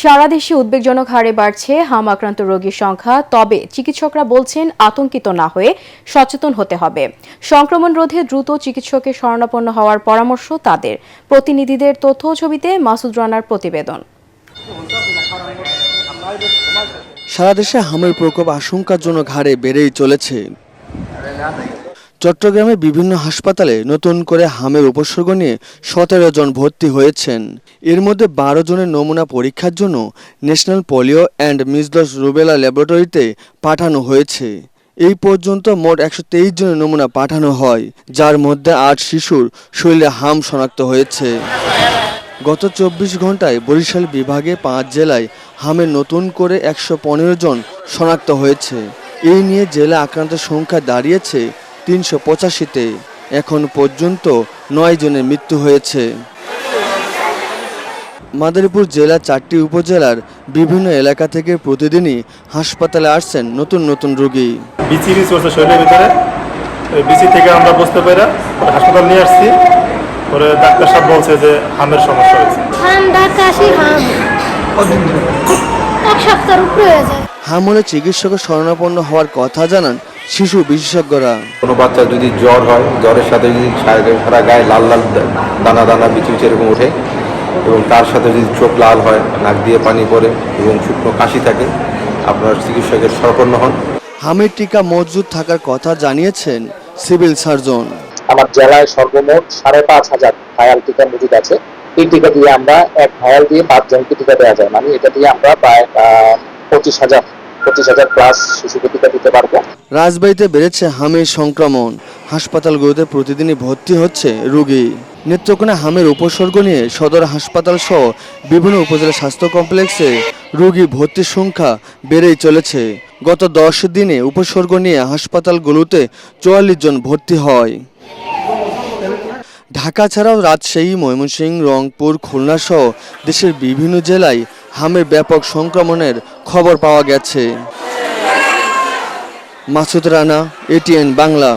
সারা দেশে উদ্বেগজনক হারে বাড়ছে হাম আক্রান্ত রোগীর সংখ্যা। তবে চিকিৎসকরা বলছেন আতঙ্কিত না হয়ে সচেতন হতে হবে। সংক্রমণ রোধে দ্রুত চিকিৎসকের শরণাপন্ন হওয়ার পরামর্শ তাদের। প্রতিনিধিদের তথ্য ও ছবিতে মাসুদ রানার প্রতিবেদন। সারা দেশে হামের প্রকোপ আশঙ্কাজনক হারে বেড়েই চলেছে। চট্টগ্রামে বিভিন্ন হাসপাতালে নতুন করে হামের উপসর্গ নিয়ে 17 জন ভর্তি হয়েছেন। এর মধ্যে 12 জনের নমুনা পরীক্ষার জন্য national polio and measles rubella ল্যাবরেটরিতে পাঠানো হয়েছে। এই পর্যন্ত মোট 123 জনের নমুনা পাঠানো হয়, যার মধ্যে 8 শিশুর শরীরে হাম শনাক্ত হয়েছে। গত 24 ঘন্টায় বরিশাল বিভাগে 5 জেলায় হামের নতুন করে 115 জন শনাক্ত হয়েছে। এই নিয়ে জেলা আক্রান্তের সংখ্যা দাঁড়িয়েছে 385-তে। এখন পর্যন্ত 9 জনের মৃত্যু হয়েছে। মাদারীপুর জেলার 4টি উপজেলার বিভিন্ন এলাকা থেকে প্রতিদিনই হাসপাতালে আসছেন নতুন নতুন রোগী। বিসি চলছে শরীরের ভিতরে, বিসি থেকে আমরা বুঝতে পারি হাসপাতাল নিয়ে আসছি। পরে ডাক্তার সাহেব বলছে যে হামের সমস্যা হয়েছে। এক সপ্তাহের উপরে হয়ে যায়। হাম হলে চিকিৎসকের শরণাপন্ন হওয়ার কথা জানান শিশু বিশেষজ্ঞরা। কোনো বাচ্চা যদি জ্বর হয়, জ্বরের সাথে যদি সারা গায়ে লাল লাল দানা দানা বিচি এরকম ওঠে এবং তার সাথে যদি চোখ লাল হয়, নাক দিয়ে পানি পড়ে এবং শুকনো কাশি থাকে, আপনার চিকিৎসকের শরণাপন্ন হন। হামের টিকা মজুদ থাকার কথা জানিয়েছেন সিভিল সার্জন। আমার জেলায় সর্বমোট 5,500 ভায়াল টিকা মজুদ আছে। এই টিকা দিয়ে আমরা এক ভায়াল দিয়ে 5 জনকে টিকা দেওয়া যায়, মানে এটা দিয়ে আমরা প্রায় 25,000 প্লাস শিশুকে টিকা দিতে পারবো। রাজবাড়ীতে বেড়েছে হামের সংক্রমণ। হাসপাতালগুলোতে প্রতিদিনই ভর্তি হচ্ছে রোগী। নেত্রকোনা হামের উপসর্গ নিয়ে সদর হাসপাতাল সহ বিভিন্ন উপজেলা স্বাস্থ্য কমপ্লেক্সে রোগী ভর্তির সংখ্যা বেড়েই চলেছে। গত 10 দিনে উপসর্গ নিয়ে হাসপাতালগুলোতে 44 জন ভর্তি হয়। ঢাকা ছাড়াও রাজশাহী, ময়মনসিংহ, রংপুর, খুলনা সহ দেশের বিভিন্ন জেলায় হামের ব্যাপক সংক্রমণের খবর পাওয়া গেছে। মাসুদ রানা, ATN বাংলা।